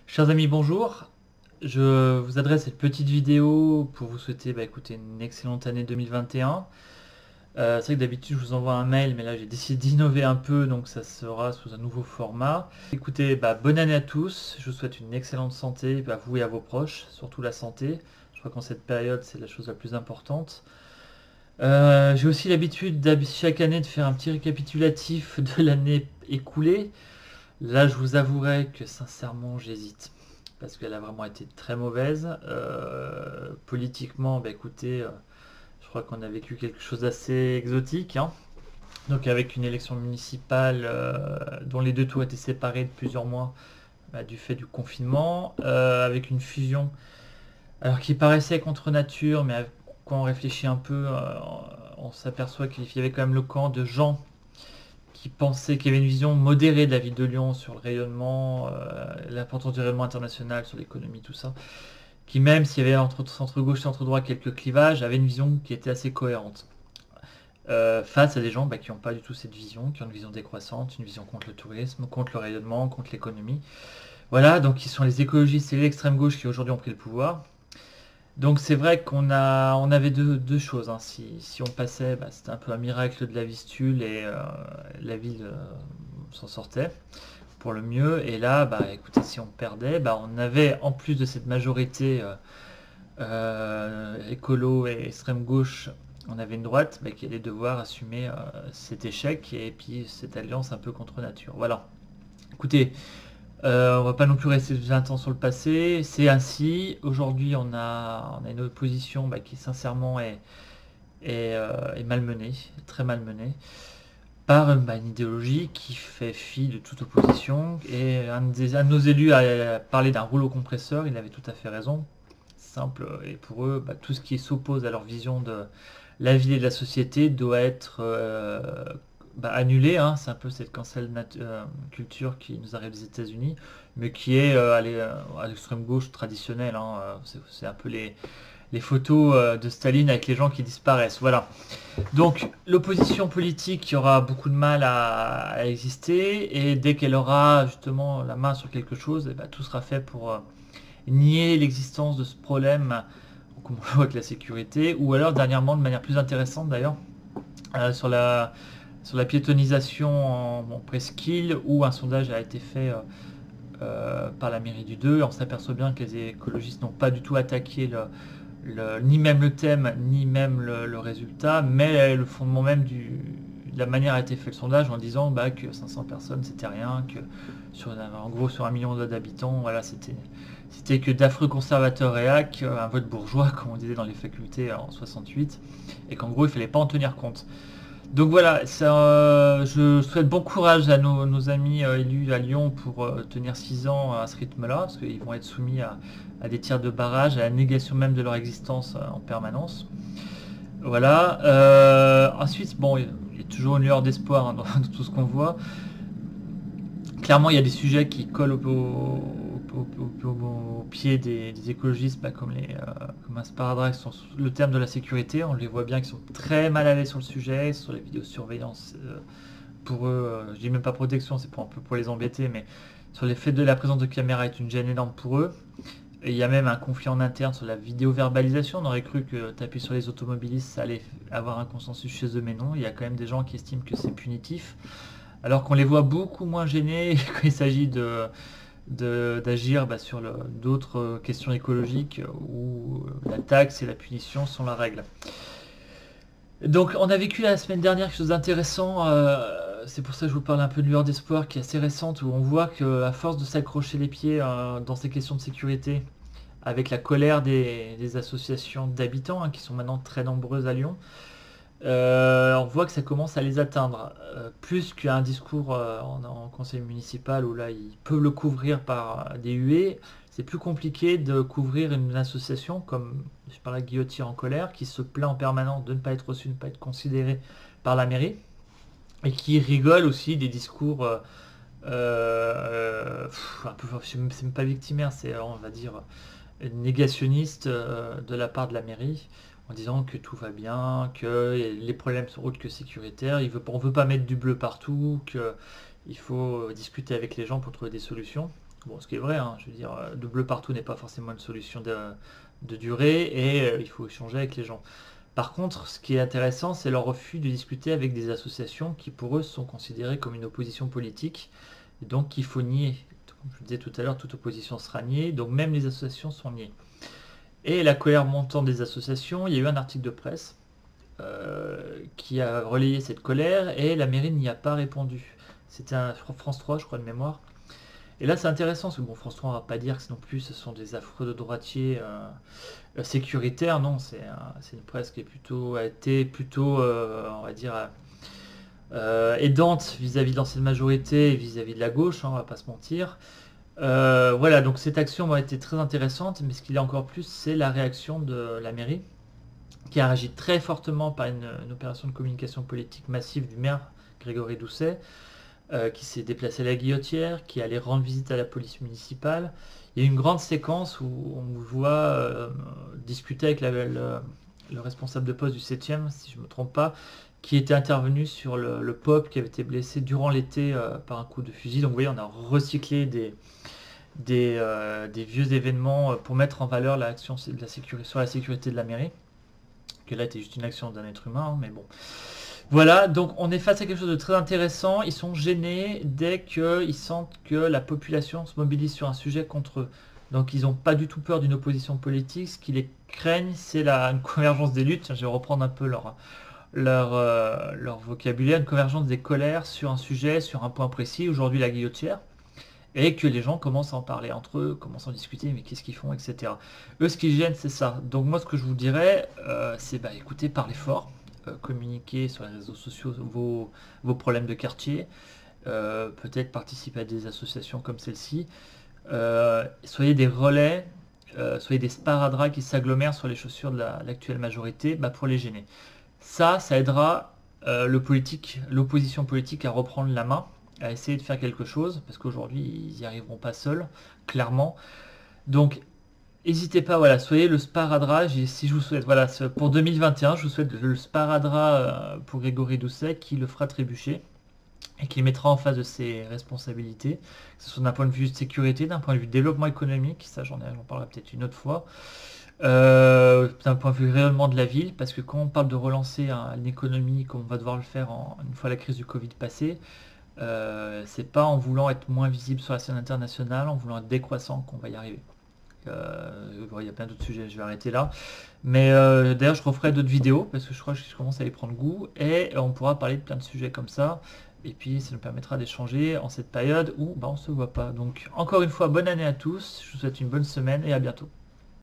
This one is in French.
Chers amis, bonjour. Je vous adresse cette petite vidéo pour vous souhaiter écouter une excellente année 2021. C'est vrai que d'habitude je vous envoie un mail, mais là j'ai décidé d'innover un peu, donc ça sera sous un nouveau format. Écoutez, bonne année à tous. Je vous souhaite une excellente santé à vous et à vos proches, surtout la santé. Je crois qu'en cette période c'est la chose la plus importante. J'ai aussi l'habitude chaque année de faire un petit récapitulatif de l'année écoulée. Là, je vous avouerai que sincèrement, j'hésite. Parce qu'elle a vraiment été très mauvaise. Politiquement, écoutez, je crois qu'on a vécu quelque chose d'assez exotique, hein. Donc avec une élection municipale dont les deux tours étaient séparés de plusieurs mois du fait du confinement, avec une fusion, alors qui paraissait contre nature, mais quand on réfléchit un peu, on s'aperçoit qu'il y avait quand même le camp de gens qui pensait qu'il y avait une vision modérée de la ville de Lyon sur le rayonnement, l'importance du rayonnement international, sur l'économie, tout ça, qui même s'il y avait entre centre-gauche et centre-droit quelques clivages, avait une vision qui était assez cohérente. Face à des gens qui n'ont pas du tout cette vision, qui ont une vision décroissante, une vision contre le tourisme, contre le rayonnement, contre l'économie. Voilà, donc ils sont les écologistes et l'extrême gauche qui aujourd'hui ont pris le pouvoir. Donc c'est vrai on avait deux choses, hein. Si on passait, c'était un peu un miracle de la Vistule et la ville s'en sortait pour le mieux. Et là, écoutez, si on perdait, on avait en plus de cette majorité écolo et extrême gauche, on avait une droite qui allait devoir assumer cet échec et puis cette alliance un peu contre nature. Voilà. Écoutez, on va pas non plus rester 20 ans sur le passé. C'est ainsi. Aujourd'hui, on a une opposition qui sincèrement est malmenée, très malmenée, par une idéologie qui fait fi de toute opposition. Et un de nos élus a parlé d'un rouleau compresseur. Il avait tout à fait raison. Simple. Et pour eux, tout ce qui s'oppose à leur vision de la vie et de la société doit être annulé, hein. C'est un peu cette culture qui nous arrive des États-Unis, mais qui est à l'extrême gauche traditionnelle, hein. C'est un peu les photos de Staline avec les gens qui disparaissent. Voilà. Donc l'opposition politique y aura beaucoup de mal à exister, et dès qu'elle aura justement la main sur quelque chose, tout sera fait pour nier l'existence de ce problème, comme on le voit avec la sécurité, ou alors dernièrement, de manière plus intéressante d'ailleurs, sur la piétonisation en presqu'île, où un sondage a été fait par la mairie du 2, on s'aperçoit bien que les écologistes n'ont pas du tout attaqué ni même le thème, ni même le résultat, mais le fondement même de la manière a été fait le sondage, en disant que 500 personnes c'était rien, que en gros sur 1 million d'habitants, voilà, c'était que d'affreux conservateurs réac, un vote bourgeois comme on disait dans les facultés en 68, et qu'en gros il fallait pas en tenir compte. Donc voilà, je souhaite bon courage à nos amis élus à Lyon pour tenir 6 ans à ce rythme-là, parce qu'ils vont être soumis à des tirs de barrage, à la négation même de leur existence en permanence. Voilà. Ensuite, bon, il y a toujours une lueur d'espoir, hein, dans tout ce qu'on voit. Clairement, il y a des sujets qui collent au pied des écologistes, comme un sparadrap sur le terme de la sécurité. On les voit bien qu'ils sont très mal à l'aise sur le sujet, sur les vidéosurveillance. Pour eux, je dis même pas protection, c'est un peu pour les embêter, mais sur les faits de la présence de caméras est une gêne énorme pour eux. Et il y a même un conflit en interne sur la vidéo-verbalisation. On aurait cru que taper sur les automobilistes, ça allait avoir un consensus chez eux, mais non. Il y a quand même des gens qui estiment que c'est punitif, alors qu'on les voit beaucoup moins gênés quand il s'agit d'agir sur d'autres questions écologiques où la taxe et la punition sont la règle. Donc on a vécu la semaine dernière quelque chose d'intéressant, c'est pour ça que je vous parle un peu de lueur d'espoir qui est assez récente, où on voit qu'à force de s'accrocher les pieds dans ces questions de sécurité, avec la colère des associations d'habitants, hein, qui sont maintenant très nombreuses à Lyon, on voit que ça commence à les atteindre. Plus qu'un discours en conseil municipal où là ils peuvent le couvrir par des huées, c'est plus compliqué de couvrir une association comme, je parlais de Guillotière en colère, qui se plaint en permanence de ne pas être reçue, de ne pas être considérée par la mairie, et qui rigole aussi des discours un peu, c'est même pas victimaire, c'est on va dire négationniste de la part de la mairie, en disant que tout va bien, que les problèmes sont autres que sécuritaires, on veut pas mettre du bleu partout, qu'il faut discuter avec les gens pour trouver des solutions. Bon, ce qui est vrai, hein, je veux dire, de bleu partout n'est pas forcément une solution de durée et il faut échanger avec les gens. Par contre, ce qui est intéressant, c'est leur refus de discuter avec des associations qui, pour eux, sont considérées comme une opposition politique, et donc qu'il faut nier. Comme je le disais tout à l'heure, toute opposition sera niée, donc même les associations sont niées. Et la colère montante des associations, il y a eu un article de presse qui a relayé cette colère et la mairie n'y a pas répondu. C'était un France 3, je crois, de mémoire. Et là, c'est intéressant, parce que bon, France 3, on va pas dire que non plus ce sont des affreux de droitiers sécuritaires, non, c'est une presse qui a été plutôt, on va dire, aidante vis-à-vis de l'ancienne majorité et vis-à-vis de la gauche, hein, on va pas se mentir. Voilà, donc cette action a été très intéressante, mais ce qu'il y a encore plus, c'est la réaction de la mairie, qui a réagi très fortement par une opération de communication politique massive du maire Grégory Doucet, qui s'est déplacé à la Guillotière, qui allait rendre visite à la police municipale. Il y a une grande séquence où on vous voit discuter avec le responsable de poste du 7e, si je ne me trompe pas, qui était intervenu sur le POP qui avait été blessé durant l'été par un coup de fusil. Donc vous voyez, on a recyclé des vieux événements pour mettre en valeur l'action de la sécurité, sur la sécurité de la mairie. Que là, c'était juste une action d'un être humain, hein, mais bon. Voilà, donc on est face à quelque chose de très intéressant. Ils sont gênés dès qu'ils sentent que la population se mobilise sur un sujet contre eux. Donc ils n'ont pas du tout peur d'une opposition politique. Ce qui les craignent, c'est une convergence des luttes. Je vais reprendre un peu leur vocabulaire, une convergence des colères sur un sujet, sur un point précis, aujourd'hui la guillotière, et que les gens commencent à en parler entre eux, commencent à en discuter, mais qu'est-ce qu'ils font, etc. Eux, ce qui gêne, c'est ça. Donc moi, ce que je vous dirais, c'est écoutez, parlez fort, communiquez sur les réseaux sociaux vos problèmes de quartier, peut-être participer à des associations comme celle-ci, soyez des relais, soyez des sparadraps qui s'agglomèrent sur les chaussures de l'actuelle majorité pour les gêner. Ça aidera l'opposition politique à reprendre la main, à essayer de faire quelque chose, parce qu'aujourd'hui, ils n'y arriveront pas seuls, clairement. Donc, n'hésitez pas, voilà, soyez le sparadrap. Si je vous souhaite, voilà, pour 2021, je vous souhaite le sparadrap pour Grégory Doucet, qui le fera trébucher, et qui le mettra en face de ses responsabilités, que ce soit d'un point de vue de sécurité, d'un point de vue de développement économique, ça j'en parlerai peut-être une autre fois, d'un point de vue rayonnement de la ville, parce que quand on parle de relancer une économie comme on va devoir le faire une fois la crise du Covid passée, c'est pas en voulant être moins visible sur la scène internationale, en voulant être décroissant qu'on va y arriver. Il y a plein d'autres sujets, je vais arrêter là. Mais d'ailleurs, je referai d'autres vidéos parce que je crois que je commence à y prendre goût et on pourra parler de plein de sujets comme ça. Et puis, ça nous permettra d'échanger en cette période où on se voit pas. Donc, encore une fois, bonne année à tous. Je vous souhaite une bonne semaine et à bientôt.